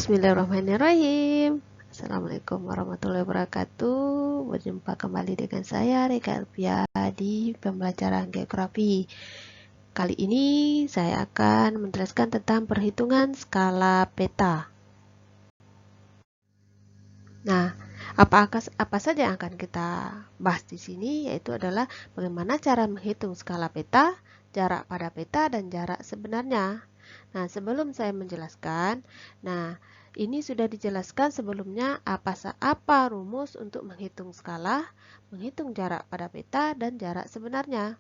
Bismillahirrahmanirrahim. Assalamualaikum warahmatullahi wabarakatuh. Berjumpa kembali dengan saya Rika Elvia di pembelajaran geografi. Kali ini saya akan menjelaskan tentang perhitungan skala peta. Nah, apa saja yang akan kita bahas di sini, yaitu adalah bagaimana cara menghitung skala peta, jarak pada peta, dan jarak sebenarnya. Nah, sebelum saya menjelaskan, ini sudah dijelaskan sebelumnya apa rumus untuk menghitung skala, menghitung jarak pada peta, dan jarak sebenarnya.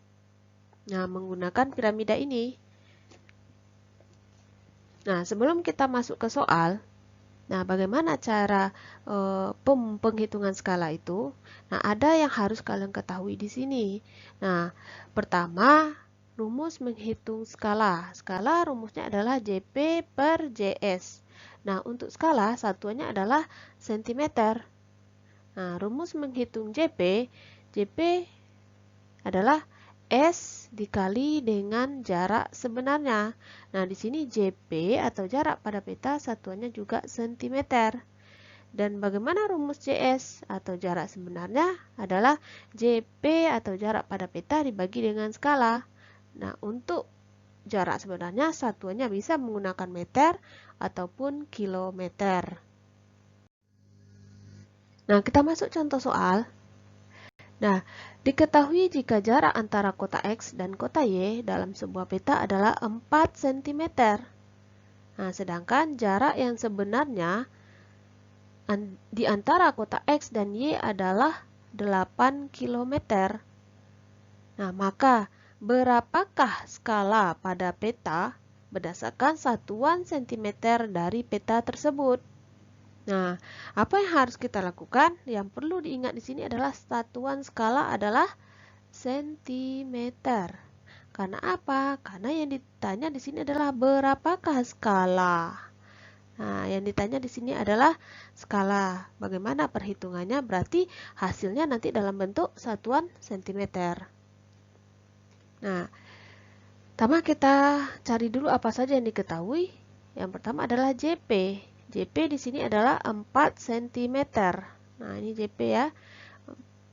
Nah, menggunakan piramida ini. Nah, sebelum kita masuk ke soal, bagaimana cara penghitungan skala itu? Nah, ada yang harus kalian ketahui di sini. Nah, pertama, rumus menghitung skala. Skala rumusnya adalah JP per JS. Nah, untuk skala satuannya adalah sentimeter. Nah, rumus menghitung JP adalah S dikali dengan jarak sebenarnya. Nah, di sini JP atau jarak pada peta satuannya juga sentimeter. Dan bagaimana rumus JS atau jarak sebenarnya adalah JP atau jarak pada peta dibagi dengan skala. Nah, untuk jarak sebenarnya satuannya bisa menggunakan meter ataupun kilometer. Nah, kita masuk contoh soal. Nah, diketahui jika jarak antara kota X dan kota Y dalam sebuah peta adalah 4 cm. Nah, sedangkan jarak yang sebenarnya di antara kota X dan Y adalah 8 km. Nah, maka berapakah skala pada peta berdasarkan satuan cm dari peta tersebut? Nah, apa yang harus kita lakukan? Yang perlu diingat di sini adalah satuan skala adalah sentimeter. Karena apa? Karena yang ditanya di sini adalah berapakah skala. Nah, yang ditanya di sini adalah skala. Bagaimana perhitungannya? Berarti hasilnya nanti dalam bentuk satuan sentimeter. Nah, pertama kita cari dulu apa saja yang diketahui. Yang pertama adalah JP. JP di sini adalah 4 cm. Nah, ini JP ya,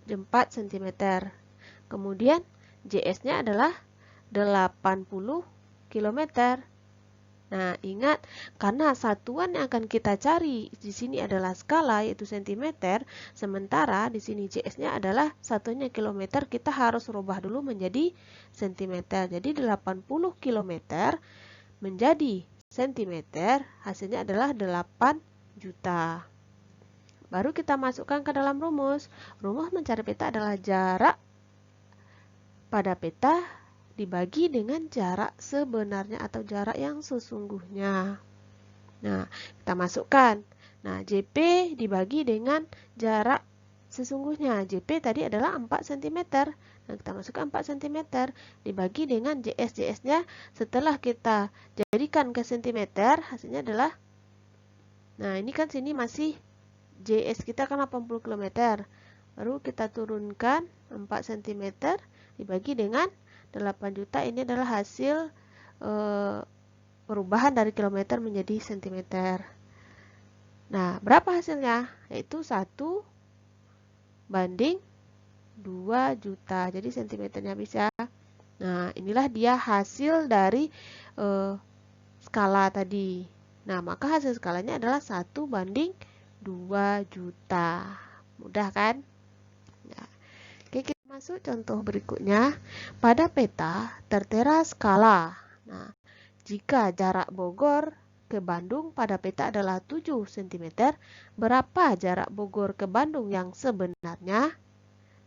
4 cm. Kemudian JS-nya adalah 80 km. Nah, ingat, karena satuan yang akan kita cari di sini adalah skala, yaitu cm, sementara di sini JS-nya adalah satunya kilometer, kita harus rubah dulu menjadi cm. Jadi 80 km menjadi sentimeter, hasilnya adalah 8 juta. Baru kita masukkan ke dalam rumus. Rumus mencari peta adalah jarak pada peta dibagi dengan jarak sebenarnya atau jarak yang sesungguhnya. Nah, kita masukkan. Nah, JP dibagi dengan jarak sesungguhnya. JP tadi adalah 4 cm. Nah, kita masukkan 4 cm dibagi dengan JS. JS-nya setelah kita jadikan ke cm, hasilnya adalah, nah ini kan sini masih JS kita kan 80 km. Baru kita turunkan 4 cm dibagi dengan 8 juta. Ini adalah hasil perubahan dari kilometer menjadi cm. Nah, berapa hasilnya? Yaitu 1 banding 2 juta. Jadi sentimeternya bisa. Nah, inilah dia hasil dari skala tadi. Nah, maka hasil skalanya adalah 1 banding 2 juta. Mudah kan? Nah, oke, kita masuk contoh berikutnya. Pada peta tertera skala. Nah, jika jarak Bogor ke Bandung pada peta adalah 7 cm, berapa jarak Bogor ke Bandung yang sebenarnya?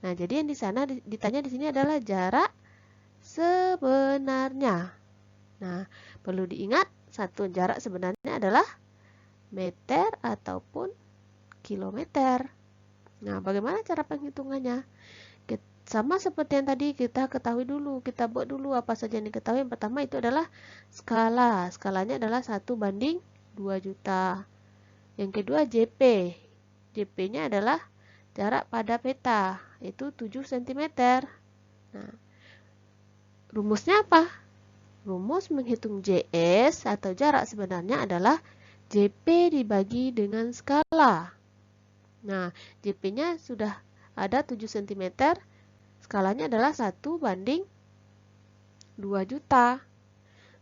Nah, jadi yang di sana ditanya di sini adalah jarak sebenarnya. Nah, perlu diingat satu jarak sebenarnya adalah meter ataupun kilometer. Nah, bagaimana cara penghitungannya? Sama seperti yang tadi, kita ketahui dulu, kita buat dulu apa saja yang diketahui. Yang pertama itu adalah skala. Skalanya adalah 1 banding 2 juta. Yang kedua JP. JP-nya adalah jarak pada peta, itu 7 cm. Nah, rumusnya apa? Rumus menghitung JS atau jarak sebenarnya adalah JP dibagi dengan skala. Nah, JP-nya sudah ada 7 cm. Skalanya adalah 1 banding 2 juta.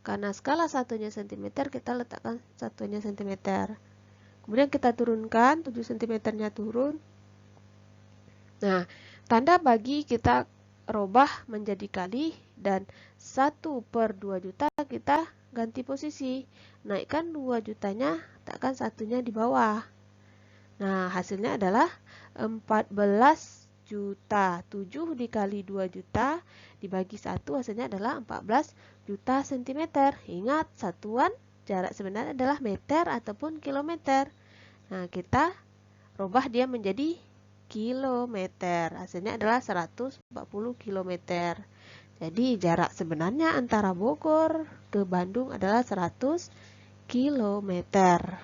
Karena skala satunya cm, kita letakkan satunya cm. Kemudian kita turunkan, 7 cm-nya turun. Nah, tanda bagi kita robah menjadi kali, dan 1 per 2 juta kita ganti posisi. Naikkan 2 jutanya, letakkan satunya di bawah. Nah, hasilnya adalah 14 juta. 7 dikali 2 juta dibagi 1, hasilnya adalah 14 juta cm. Ingat, satuan jarak sebenarnya adalah meter ataupun kilometer. Nah, kita robah dia menjadi kilometer. Hasilnya adalah 140 kilometer. Jadi, jarak sebenarnya antara Bogor ke Bandung adalah 100 kilometer.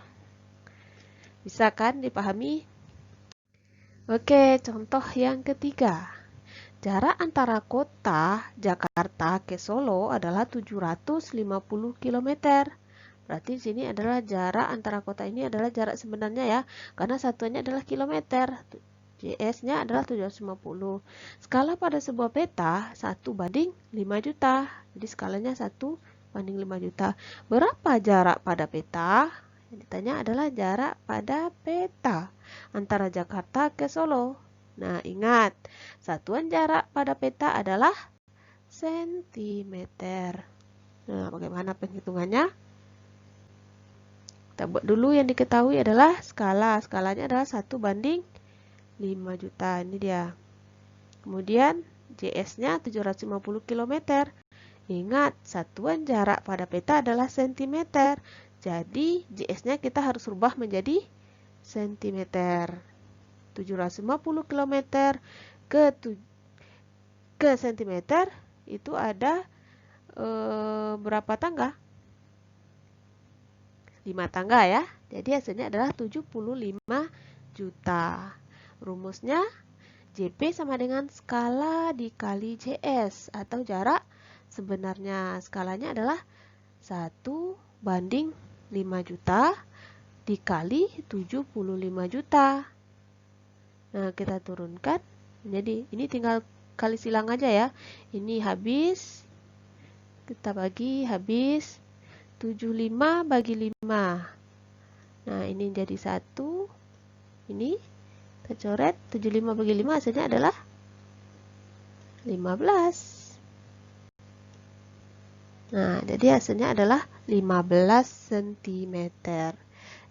Bisa kan dipahami? Oke, contoh yang ketiga. Jarak antara kota Jakarta ke Solo adalah 750 km. Berarti di sini adalah jarak antara kota ini adalah jarak sebenarnya ya, karena satuannya adalah kilometer. JS-nya adalah 750. Skala pada sebuah peta 1 banding 5 juta. Jadi skalanya 1 banding 5 juta. Berapa jarak pada peta? Yang ditanya adalah jarak pada peta antara Jakarta ke Solo. Nah, ingat, satuan jarak pada peta adalah sentimeter. Nah, bagaimana penghitungannya? Kita buat dulu, yang diketahui adalah skala. Skalanya adalah 1 banding 5 juta. Ini dia. Kemudian, JS-nya 750 km. Ingat, satuan jarak pada peta adalah sentimeter. Jadi, JS-nya kita harus rubah menjadi cm. 750 km ke cm itu ada berapa tangga? 5 tangga ya. Jadi hasilnya adalah 75 juta. Rumusnya JP sama dengan skala dikali JS atau jarak sebenarnya. Skalanya adalah 1 banding 5 juta dikali 75 juta. Nah, kita turunkan. Jadi, ini tinggal kali silang aja ya. Ini habis. Kita bagi habis. 75 bagi 5. Nah, ini jadi 1. Ini kita coret. 75 bagi 5 hasilnya adalah 15. Nah, jadi hasilnya adalah 15 cm.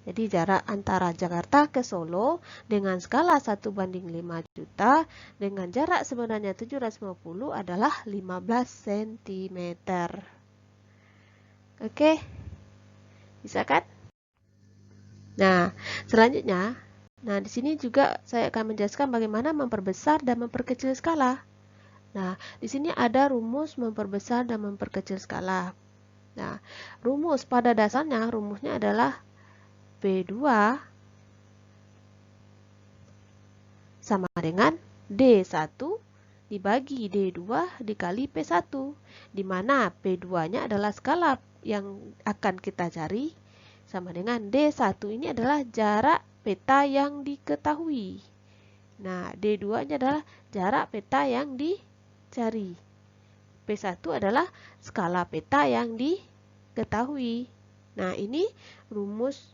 Jadi jarak antara Jakarta ke Solo dengan skala 1 banding 5 juta dengan jarak sebenarnya 750 adalah 15 cm. Oke, bisa kan? Nah, selanjutnya, di sini juga saya akan menjelaskan bagaimana memperbesar dan memperkecil skala. Nah, di sini ada rumus memperbesar dan memperkecil skala. Nah, rumus pada dasarnya, rumusnya adalah P2 sama dengan D1 dibagi D2 dikali P1, di mana P2-nya adalah skala yang akan kita cari, sama dengan D1 ini adalah jarak peta yang diketahui. Nah, D2-nya adalah jarak peta yang dicari. P1 adalah skala peta yang diketahui. Nah, ini rumus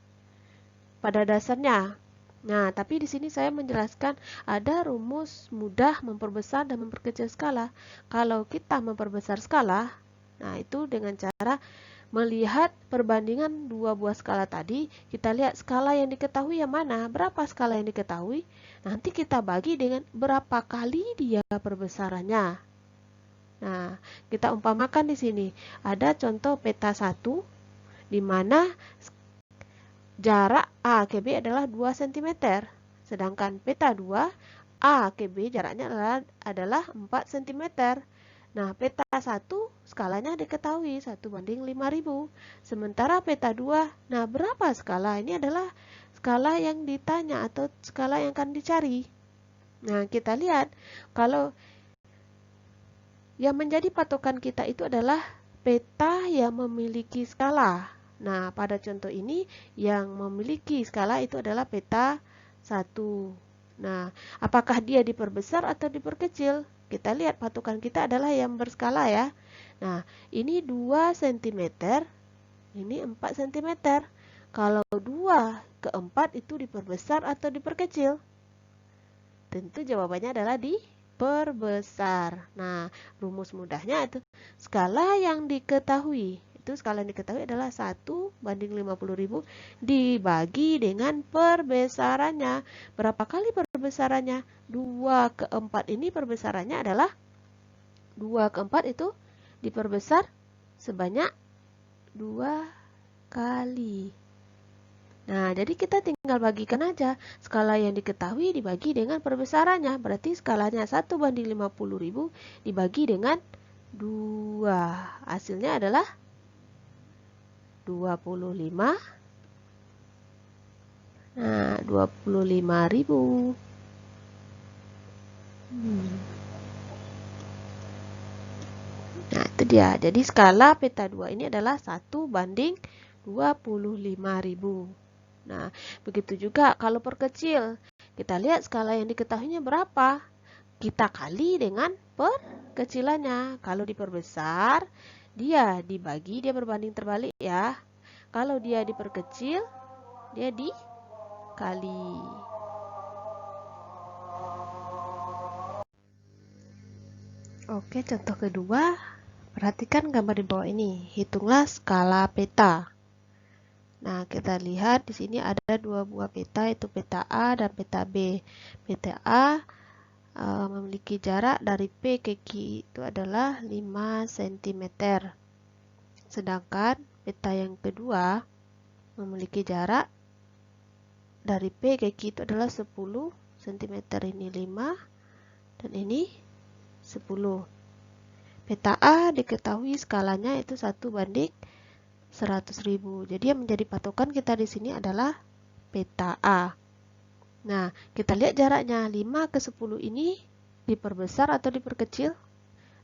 pada dasarnya. Nah, tapi di sini saya menjelaskan ada rumus mudah memperbesar dan memperkecil skala. Kalau kita memperbesar skala, nah itu dengan cara melihat perbandingan dua buah skala tadi, kita lihat skala yang diketahui yang mana, berapa skala yang diketahui, nanti kita bagi dengan berapa kali dia perbesarannya. Nah, kita umpamakan di sini ada contoh peta 1 di mana jarak A ke B adalah 2 cm. Sedangkan peta 2 A ke B jaraknya adalah 4 cm. Nah, peta 1 skalanya diketahui 1 banding 5000. Sementara peta 2, nah berapa skala? Ini adalah skala yang ditanya atau skala yang akan dicari. Nah, kita lihat kalau yang menjadi patokan kita itu adalah peta yang memiliki skala. Nah, pada contoh ini yang memiliki skala itu adalah peta 1. Nah, apakah dia diperbesar atau diperkecil? Kita lihat patokan kita adalah yang berskala ya. Nah, ini 2 cm, ini 4 cm. Kalau 2 ke 4 itu diperbesar atau diperkecil? Tentu jawabannya adalah diperbesar. Nah, rumus mudahnya itu skala yang diketahui. Itu skala yang diketahui adalah 1/50.000 dibagi dengan perbesarannya. Berapa kali perbesarannya? 2 ke 4 ini perbesarannya adalah 2 ke 4 itu diperbesar sebanyak 2 kali. Nah, jadi kita tinggal bagikan aja skala yang diketahui dibagi dengan perbesarannya. Berarti skalanya 1/50.000 dibagi dengan 2. Hasilnya adalah 25. Nah, 25.000. Nah, itu dia. Jadi skala peta 2 ini adalah 1/25.000. Nah, begitu juga kalau perkecil. Kita lihat skala yang diketahuinya berapa. Kita kali dengan perkecilannya. Kalau diperbesar, dia dibagi, dia berbanding terbalik ya. Kalau dia diperkecil, dia dikali. Oke, contoh kedua. Perhatikan gambar di bawah ini. Hitunglah skala peta. Nah, kita lihat di sini ada dua buah peta, itu peta A dan peta B. Peta A memiliki jarak dari P ke Q itu adalah 5 cm. Sedangkan peta yang kedua memiliki jarak dari P ke Q itu adalah 10 cm. Ini 5 dan ini 10. Peta A diketahui skalanya itu 1/100.000. Jadi yang menjadi patokan kita di sini adalah peta A. Nah, kita lihat jaraknya. 5 ke 10 ini diperbesar atau diperkecil?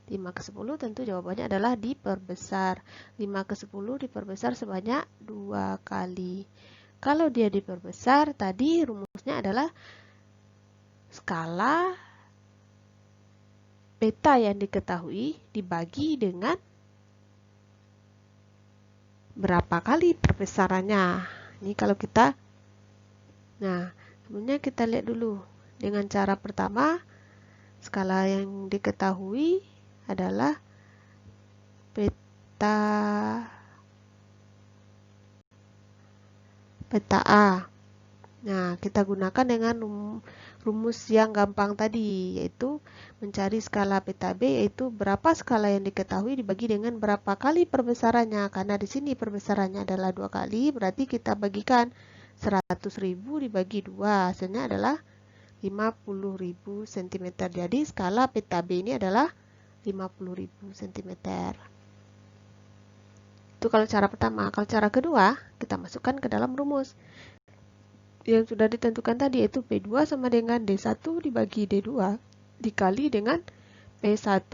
5 ke 10 tentu jawabannya adalah diperbesar. 5 ke 10 diperbesar sebanyak 2 kali. Kalau dia diperbesar, tadi rumusnya adalah skala peta yang diketahui dibagi dengan berapa kali perbesarannya. Ini kalau kita, nah, sebelumnya kita lihat dulu. Dengan cara pertama, skala yang diketahui adalah peta A. Nah, kita gunakan dengan rumus yang gampang tadi, yaitu mencari skala peta B, yaitu berapa skala yang diketahui dibagi dengan berapa kali perbesarannya. Karena di sini perbesarannya adalah 2 kali, berarti kita bagikan 100.000 dibagi 2, hasilnya adalah 50.000 cm. Jadi skala peta B ini adalah 50.000 cm. Itu kalau cara pertama. Kalau cara kedua, kita masukkan ke dalam rumus yang sudah ditentukan tadi, yaitu P2 sama dengan D1 dibagi D2 dikali dengan P1.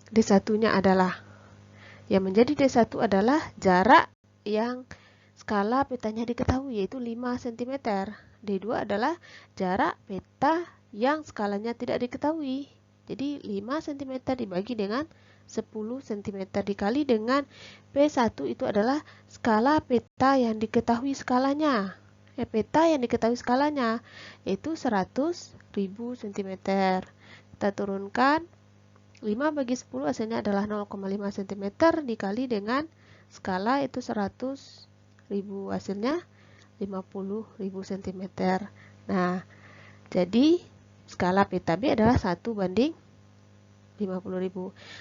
D1-nya adalah, yang menjadi D1 adalah jarak yang skala petanya diketahui, yaitu 5 cm. D2 adalah jarak peta yang skalanya tidak diketahui. Jadi 5 cm dibagi dengan 10 cm dikali dengan P1 itu adalah skala peta yang diketahui skalanya. Peta yang diketahui skalanya yaitu 100.000 cm. Kita turunkan 5 bagi 10 hasilnya adalah 0,5 cm dikali dengan skala itu 100.000, hasilnya 50.000 cm. Nah, jadi skala peta B adalah 1/50.000.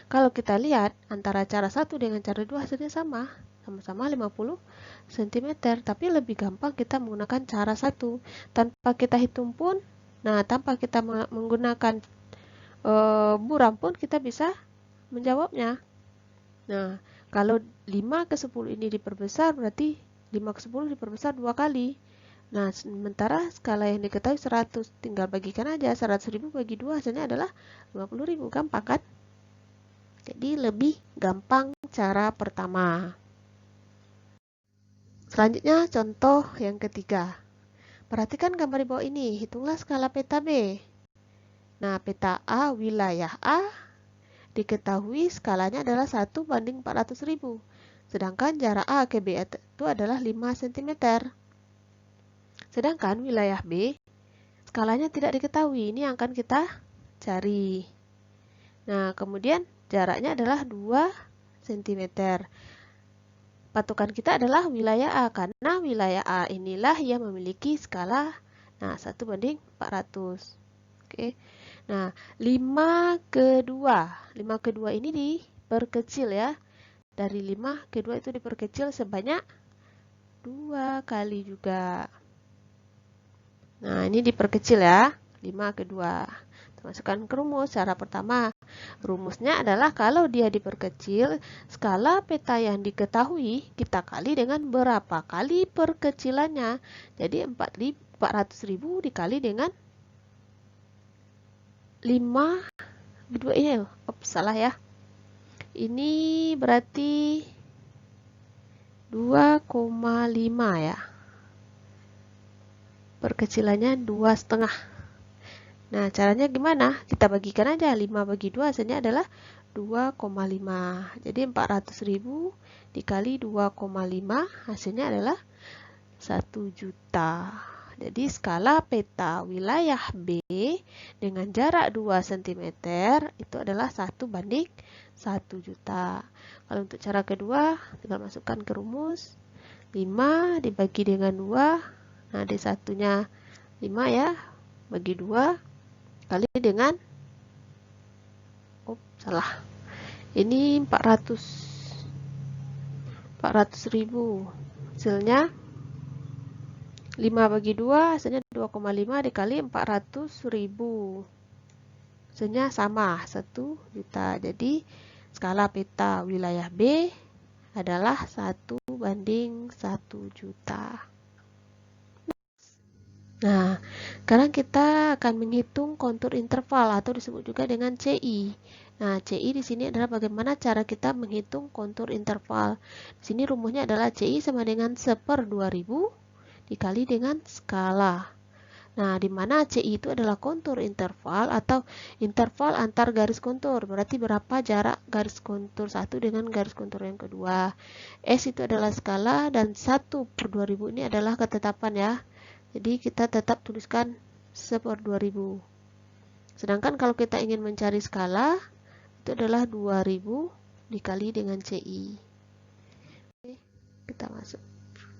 Kalau kita lihat antara cara 1 dengan cara 2 hasilnya sama-sama 50 cm, tapi lebih gampang kita menggunakan cara 1. Tanpa kita hitung pun, tanpa kita menggunakan buram pun kita bisa menjawabnya. Nah, kalau 5 ke 10 ini diperbesar, berarti 5 ke 10 diperbesar 2 kali. Nah, sementara skala yang diketahui 100, tinggal bagikan aja. 100.000 bagi 2 hasilnya adalah 50.000. Gampang kan? Jadi lebih gampang cara pertama. Selanjutnya contoh yang ketiga. Perhatikan gambar di bawah ini, hitunglah skala peta B. Nah, peta A wilayah A diketahui skalanya adalah 1/400.000. Sedangkan jarak A ke B itu adalah 5 cm. Sedangkan wilayah B skalanya tidak diketahui. Ini yang akan kita cari. Nah, kemudian jaraknya adalah 2 cm. Patokan kita adalah wilayah A, karena wilayah A inilah yang memiliki skala 1/400. Oke. Nah, 5/2 ini diperkecil ya. Dari 5 ke 2 itu diperkecil sebanyak 2 kali juga. Nah, ini diperkecil ya. 5/2. Masukkan ke rumus. Cara pertama, rumusnya adalah kalau dia diperkecil, skala peta yang diketahui kita kali dengan berapa kali perkecilannya. Jadi 400.000 dikali dengan 5/2 ini. Salah ya. Ini berarti 2,5 ya. Perkecilannya 2,5. Nah, caranya gimana? Kita bagikan aja. 5/2 hasilnya adalah 2,5. Jadi 400.000 dikali 2,5 hasilnya adalah 1 juta. Jadi skala peta wilayah B dengan jarak 2 cm itu adalah 1/1 juta. Kalau untuk cara kedua, tinggal masukkan ke rumus. 5 dibagi dengan 2. Nah, D1-nya 5 ya. Bagi 2 kali dengan salah. Ini 400.000. Hasilnya 5/2 hasilnya 2,5 dikali 400.000. Hasilnya sama 1 juta. Jadi skala peta wilayah B adalah 1/1 juta. Nah, sekarang kita akan menghitung kontur interval atau disebut juga dengan CI. Nah, CI di sini adalah bagaimana cara kita menghitung kontur interval. Di sini rumusnya adalah CI sama dengan 1/2000 dikali dengan skala. Nah, di mana CI itu adalah kontur interval atau interval antar garis kontur. Berarti berapa jarak garis kontur satu dengan garis kontur yang kedua. S itu adalah skala dan 1/2000 ini adalah ketetapan ya. Jadi kita tetap tuliskan 1/2000. Sedangkan kalau kita ingin mencari skala, itu adalah 2000 dikali dengan CI. Oke, kita masuk.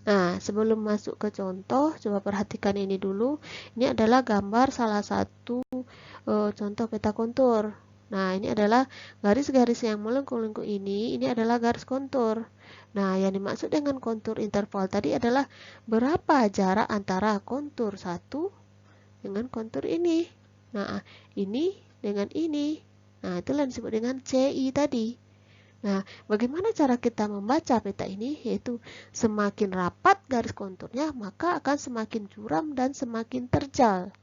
Nah, sebelum masuk ke contoh, coba perhatikan ini dulu. Ini adalah gambar salah satu contoh peta kontur. Nah, ini adalah garis-garis yang melengkung-lengkung ini adalah garis kontur. Nah, yang dimaksud dengan kontur interval tadi adalah berapa jarak antara kontur satu dengan kontur ini. Nah, ini dengan ini. Nah, itulah yang disebut dengan CI tadi. Nah, bagaimana cara kita membaca peta ini? Yaitu semakin rapat garis konturnya, maka akan semakin curam dan semakin terjal.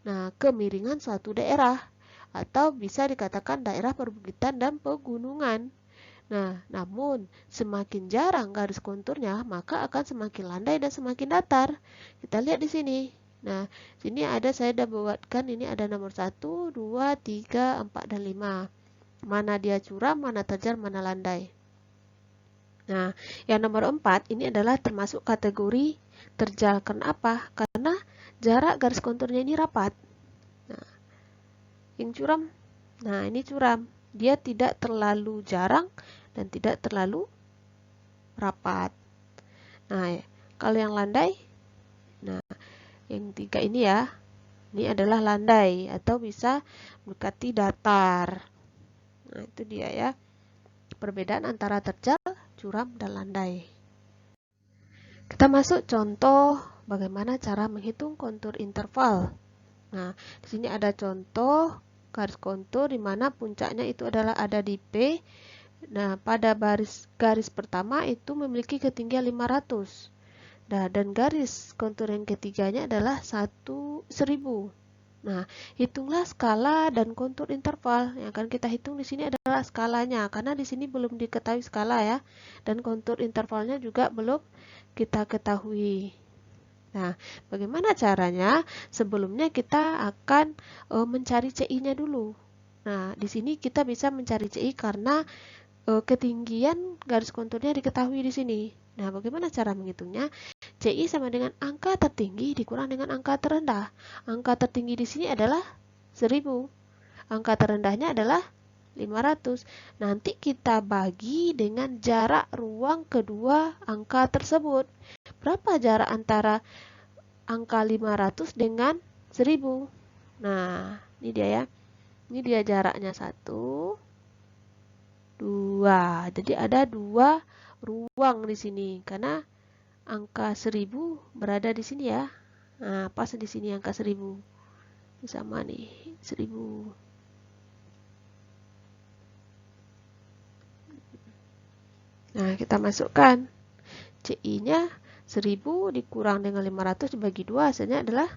Nah, kemiringan suatu daerah atau bisa dikatakan daerah perbukitan dan pegunungan. Nah, namun semakin jarang garis konturnya, maka akan semakin landai dan semakin datar. Kita lihat di sini. Nah, sini ada saya sudah buatkan, ini ada nomor 1, 2, 3, 4, dan 5. Mana dia curam, mana terjal, mana landai. Nah, yang nomor 4 ini adalah termasuk kategori terjal. Kenapa? Karena jarak garis konturnya ini rapat. Nah, yang curam, nah ini curam. Dia tidak terlalu jarang dan tidak terlalu rapat. Nah, kalau yang landai, nah yang 3 ini ya, ini adalah landai atau bisa mendekati datar. Nah, itu dia ya, perbedaan antara terjal, curam, dan landai. Kita masuk contoh bagaimana cara menghitung kontur interval. Nah, di sini ada contoh garis kontur di mana puncaknya itu adalah ada di P. Nah, pada garis pertama itu memiliki ketinggian 500. Nah, dan garis kontur yang ketiganya adalah 1000. Nah, hitunglah skala dan kontur interval. Yang akan kita hitung di sini adalah skalanya, karena di sini belum diketahui skala ya, dan kontur intervalnya juga belum kita ketahui. Nah, bagaimana caranya? Sebelumnya kita akan mencari CI-nya dulu. Nah, di sini kita bisa mencari CI karena ketinggian garis konturnya diketahui di sini. Nah, bagaimana cara menghitungnya? CI sama dengan angka tertinggi dikurang dengan angka terendah. Angka tertinggi di sini adalah 1000. Angka terendahnya adalah 500. Nanti kita bagi dengan jarak ruang kedua angka tersebut. Berapa jarak antara angka 500 dengan 1000? Nah, ini dia ya. Ini dia jaraknya 1, 2. Jadi ada 2 ruang di sini karena angka 1000 berada di sini ya. Nah, pas di sini angka 1000. Sama nih, 1000. Nah, kita masukkan CI-nya 1000 dikurang dengan 500 dibagi 2 hasilnya adalah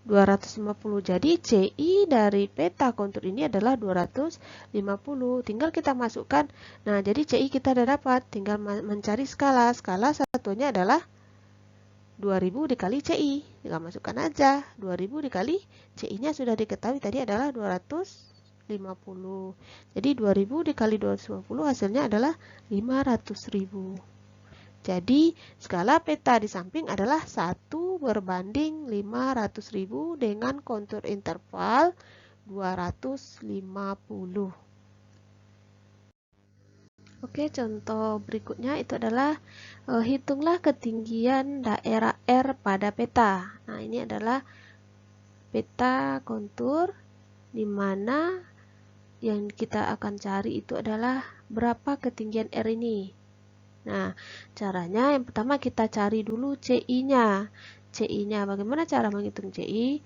250. Jadi CI dari peta kontur ini adalah 250. Tinggal kita masukkan. Nah, jadi CI kita sudah dapat. Tinggal mencari skala. Skala satunya adalah 2000 dikali CI. Tinggal masukkan aja. 2000 dikali CI-nya sudah diketahui tadi adalah 250. Jadi 2000 dikali 250 hasilnya adalah 500.000. Jadi, skala peta di samping adalah 1 berbanding 500.000 dengan kontur interval 250. Oke, contoh berikutnya itu adalah hitunglah ketinggian daerah R pada peta. Nah, ini adalah peta kontur di mana yang kita akan cari itu adalah berapa ketinggian R ini. Nah, caranya yang pertama kita cari dulu CI-nya. CI-nya, bagaimana cara menghitung CI?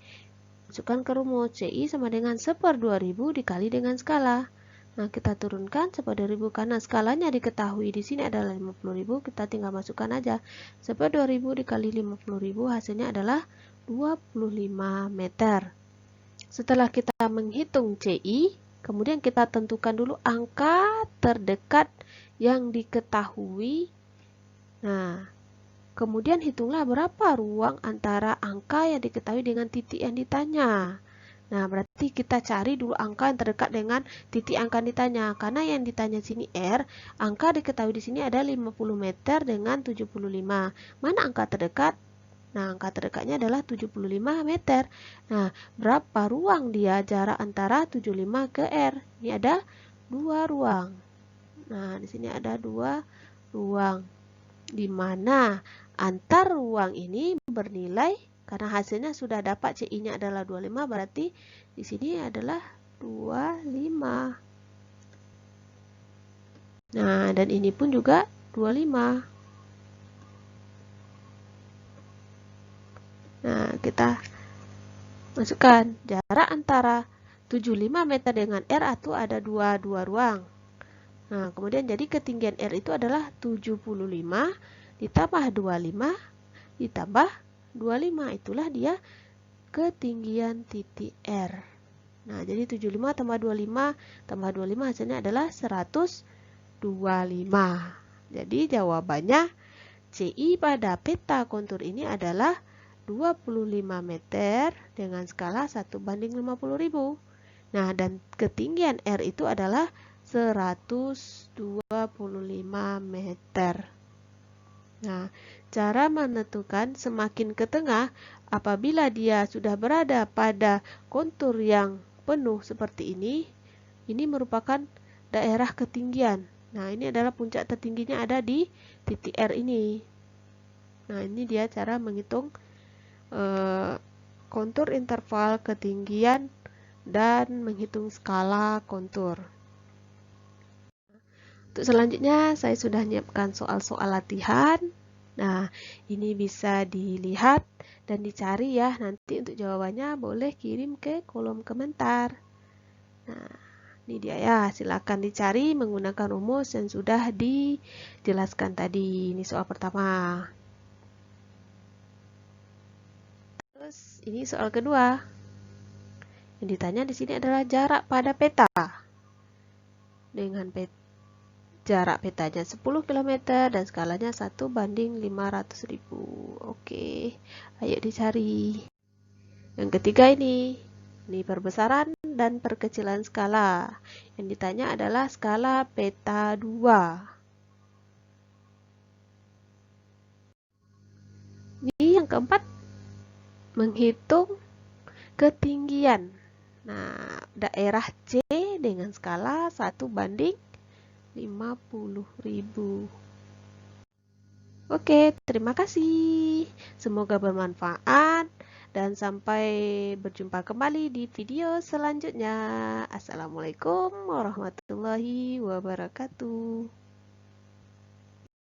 Masukkan ke rumus. CI sama dengan 1/2000 dikali dengan skala. Nah, kita turunkan 1/2000 karena skalanya diketahui di sini adalah 50.000, kita tinggal masukkan aja. 1/2000 dikali 50.000 hasilnya adalah 25 meter. Setelah kita menghitung CI, kemudian kita tentukan dulu angka terdekat yang diketahui. Nah, kemudian hitunglah berapa ruang antara angka yang diketahui dengan titik yang ditanya. Nah, berarti kita cari dulu angka yang terdekat dengan titik angka yang ditanya. Karena yang ditanya sini R, angka diketahui di sini ada 50 meter dengan 75. Mana angka terdekat? Nah, angka terdekatnya adalah 75 meter. Nah, berapa ruang dia jarak antara 75 ke R? Ini ada 2 ruang. Nah, di sini ada 2 ruang, di mana antar ruang ini bernilai, karena hasilnya sudah dapat CI-nya adalah 25, berarti di sini adalah 25. Nah, dan ini pun juga 25. Nah, kita masukkan jarak antara 75 meter dengan R itu ada 2 ruang. Nah, kemudian jadi ketinggian R itu adalah 75 ditambah 25 ditambah 25. Itulah dia ketinggian titik R. Nah, jadi 75 tambah 25 tambah 25 hasilnya adalah 125. Jadi jawabannya CI pada peta kontur ini adalah 25 meter dengan skala 1/50.000. Nah, dan ketinggian R itu adalah 125 meter. Nah, cara menentukan semakin ke tengah apabila dia sudah berada pada kontur yang penuh seperti ini merupakan daerah ketinggian. Nah, ini adalah puncak tertingginya ada di titik R ini. Nah, ini dia cara menghitung kontur interval ketinggian dan menghitung skala kontur. Untuk selanjutnya, saya sudah menyiapkan soal-soal latihan. Nah, ini bisa dilihat dan dicari ya. Nanti untuk jawabannya boleh kirim ke kolom komentar. Nah, ini dia ya. Silakan dicari menggunakan rumus yang sudah dijelaskan tadi. Ini soal pertama. Terus Ini soal kedua. Yang ditanya di sini adalah jarak pada peta. Dengan jarak petanya 10 km dan skalanya 1:500.000. Oke, ayo dicari. Yang ketiga ini perbesaran dan perkecilan skala. Yang ditanya adalah skala peta 2. Ini yang keempat, menghitung ketinggian. Nah, daerah C dengan skala 1:50.000. Oke, terima kasih. Semoga bermanfaat dan sampai berjumpa kembali di video selanjutnya. Assalamualaikum warahmatullahi wabarakatuh.